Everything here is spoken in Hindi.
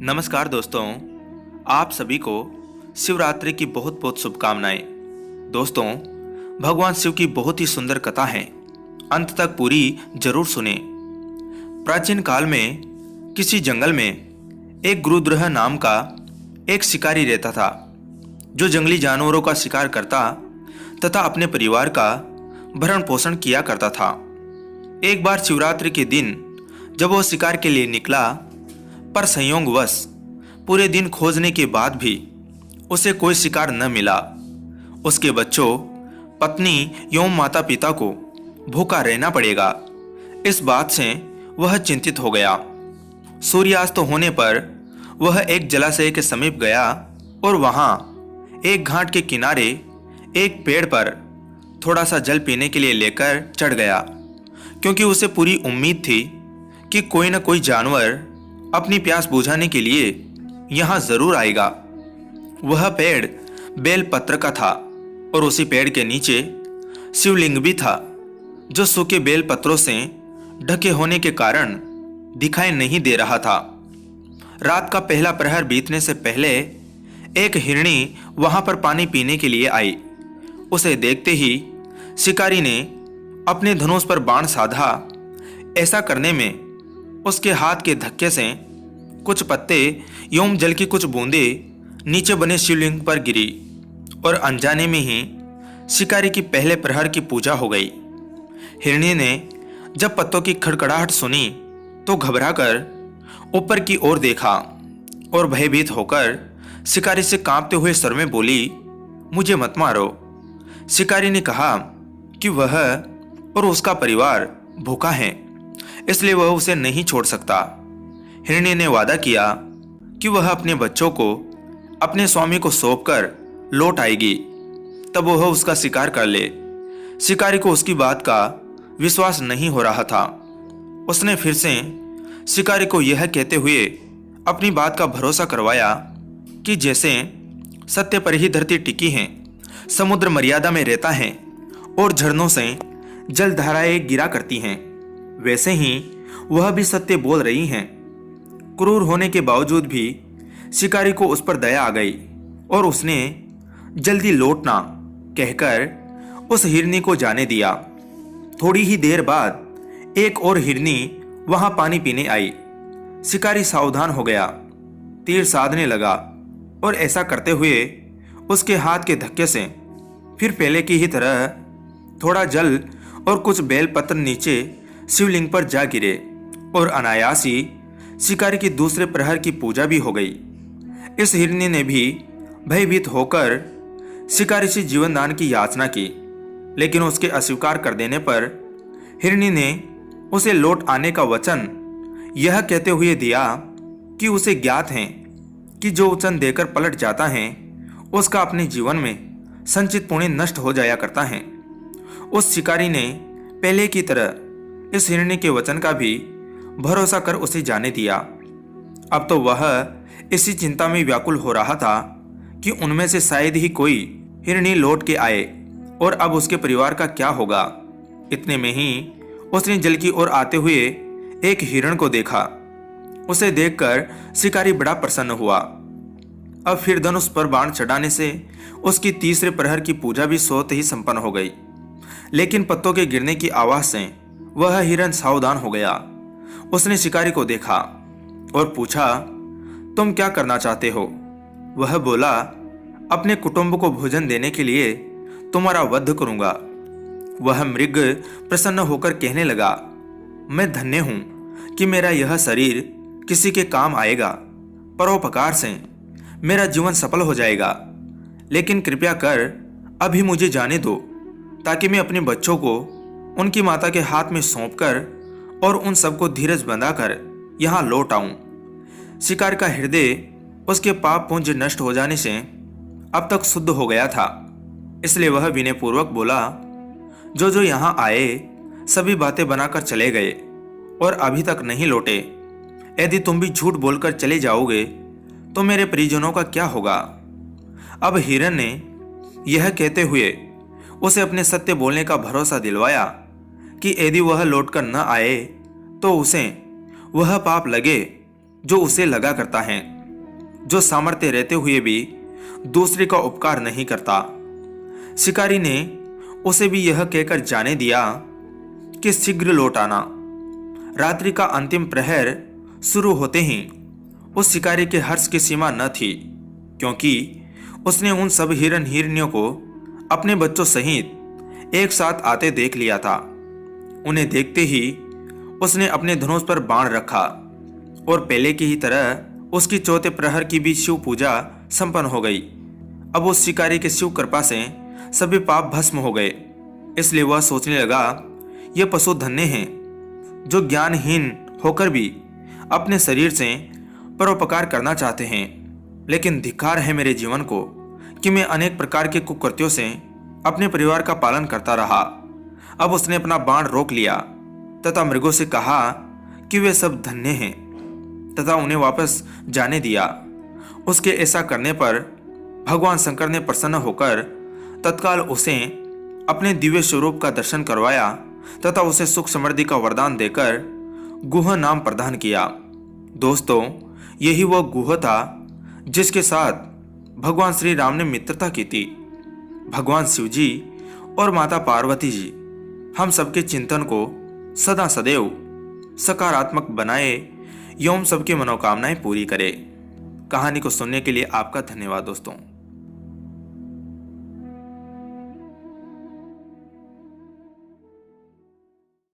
नमस्कार दोस्तों, आप सभी को शिवरात्रि की बहुत बहुत शुभकामनाएं। दोस्तों, भगवान शिव की बहुत ही सुंदर कथा है, अंत तक पूरी जरूर सुने। प्राचीन काल में किसी जंगल में एक गुरुद्रह नाम का एक शिकारी रहता था, जो जंगली जानवरों का शिकार करता तथा अपने परिवार का भरण पोषण किया करता था। एक बार शिवरात्रि के दिन जब वह शिकार के लिए निकला, पर संयोगवश पूरे दिन खोजने के बाद भी उसे कोई शिकार न मिला। उसके बच्चों, पत्नी एवं माता पिता को भूखा रहना पड़ेगा। इस बात से वह चिंतित हो गया। सूर्यास्त होने पर वह एक जलाशय के समीप गया और वहां एक घाट के किनारे एक पेड़ पर थोड़ा सा जल पीने के लिए लेकर चढ़ गया, क्योंकि उसे पूरी उम्मीद थी कि कोई न कोई जानवर अपनी प्यास बुझाने के लिए यहाँ जरूर आएगा। वह पेड़ बेल पत्र का था और उसी पेड़ के नीचे शिवलिंग भी था, जो सूखे बेल पत्रों से ढके होने के कारण दिखाई नहीं दे रहा था। रात का पहला प्रहर बीतने से पहले एक हिरणी वहां पर पानी पीने के लिए आई। उसे देखते ही शिकारी ने अपने धनुष पर बाण साधा। ऐसा करने में उसके हाथ के धक्के से कुछ पत्ते एवं जल की कुछ बूंदें नीचे बने शिवलिंग पर गिरी और अनजाने में ही शिकारी की पहले प्रहर की पूजा हो गई। हिरणी ने जब पत्तों की खड़खड़ाहट सुनी तो घबराकर ऊपर की ओर देखा और भयभीत होकर शिकारी से कांपते हुए स्वर में बोली, मुझे मत मारो। शिकारी ने कहा कि वह और उसका परिवार भूखा है, इसलिए वह उसे नहीं छोड़ सकता। हिरणी ने वादा किया कि वह अपने बच्चों को अपने स्वामी को सौंपकर लौट आएगी, तब वह उसका शिकार कर ले। शिकारी को उसकी बात का विश्वास नहीं हो रहा था। उसने फिर से शिकारी को यह कहते हुए अपनी बात का भरोसा करवाया कि जैसे सत्य पर ही धरती टिकी है, समुद्र मर्यादा में रहता है और झरनों से जलधाराएं गिरा करती हैं, वैसे ही वह भी सत्य बोल रही हैं। क्रूर होने के बावजूद भी शिकारी को उस पर दया आ गई और उसने जल्दी लौटना कहकर उस हिरनी को जाने दिया। थोड़ी ही देर बाद एक और हिरनी वहां पानी पीने आई। शिकारी सावधान हो गया, तीर साधने लगा और ऐसा करते हुए उसके हाथ के धक्के से फिर पहले की ही तरह थोड़ा जल और कुछ बेलपत्र नीचे शिवलिंग पर जा गिरे और अनायास ही शिकारी की दूसरे प्रहर की पूजा भी हो गई। इस हिरनी ने भी भयभीत होकर शिकारी से जीवन दान की याचना की, लेकिन उसके अस्वीकार कर देने पर हिरनी ने उसे लौट आने का वचन यह कहते हुए दिया कि उसे ज्ञात है कि जो वचन देकर पलट जाता है उसका अपने जीवन में संचित पुण्य नष्ट हो जाया करता है। उस शिकारी ने पहले की तरह इस हिरणी के वचन का भी भरोसा कर उसे जाने दिया। अब तो वह इसी चिंता में व्याकुल हो रहा था कि उनमें से शायद ही कोई हिरणी लौट के आए और अब उसके परिवार का क्या होगा। इतने में ही उसने जल की ओर आते हुए एक हिरण को देखा। उसे देखकर शिकारी बड़ा प्रसन्न हुआ। अब फिर धनुष पर बाण चढ़ाने से उसकी तीसरे प्रहर की पूजा भी स्वतः ही संपन्न हो गई, लेकिन पत्तों के गिरने की आवाज से वह हिरण सावधान हो गया। उसने शिकारी को देखा और पूछा, तुम क्या करना चाहते हो? वह बोला, अपने कुटुंब को भोजन देने के लिए तुम्हारा वध करूंगा। वह मृग प्रसन्न होकर कहने लगा, मैं धन्य हूं कि मेरा यह शरीर किसी के काम आएगा। परोपकार से मेरा जीवन सफल हो जाएगा, लेकिन कृपया कर अभी मुझे जाने दो, ताकि मैं अपने बच्चों को उनकी माता के हाथ में सौंपकर और उन सबको धीरज बंधाकर यहाँ लौट आऊं। शिकार का हृदय उसके पाप पुंज नष्ट हो जाने से अब तक शुद्ध हो गया था, इसलिए वह विनयपूर्वक बोला, जो जो यहाँ आए सभी बातें बनाकर चले गए और अभी तक नहीं लौटे। यदि तुम भी झूठ बोलकर चले जाओगे तो मेरे परिजनों का क्या होगा? अब हिरण ने यह कहते हुए उसे अपने सत्य बोलने का भरोसा दिलवाया कि यदि वह लौटकर न आए तो उसे वह पाप लगे जो उसे लगा करता है, जो सामर्थ्य रहते हुए भी दूसरे का उपकार नहीं करता। शिकारी ने उसे भी यह कहकर जाने दिया कि शीघ्र लौट आना। रात्रि का अंतिम प्रहर शुरू होते ही उस शिकारी के हर्ष की सीमा न थी, क्योंकि उसने उन सब हिरन हिरनियों को अपने बच्चों सहित एक साथ आते देख लिया था। उन्हें देखते ही उसने अपने धनुष पर बाण रखा और पहले की ही तरह उसकी चौथे प्रहर की भी शिव पूजा संपन्न हो गई। अब उस शिकारी के शिव कृपा से सभी पाप भस्म हो गए, इसलिए वह सोचने लगा, ये पशु धन्य हैं जो ज्ञानहीन होकर भी अपने शरीर से परोपकार करना चाहते हैं। लेकिन धिक्कार है मेरे जीवन को कि मैं अनेक प्रकार के कुकृत्यों से अपने परिवार का पालन करता रहा। अब उसने अपना बाण रोक लिया तथा मृगों से कहा कि वे सब धन्य हैं तथा उन्हें वापस जाने दिया। उसके ऐसा करने पर भगवान शंकर ने प्रसन्न होकर तत्काल उसे अपने दिव्य स्वरूप का दर्शन करवाया तथा उसे सुख समृद्धि का वरदान देकर गुह नाम प्रदान किया। दोस्तों, यही वह गुह था जिसके साथ भगवान श्री राम ने मित्रता की थी। भगवान शिव जी और माता पार्वती जी हम सबके चिंतन को सदा सदैव सकारात्मक बनाए एवं सबकी मनोकामनाएं पूरी करे। कहानी को सुनने के लिए आपका धन्यवाद दोस्तों।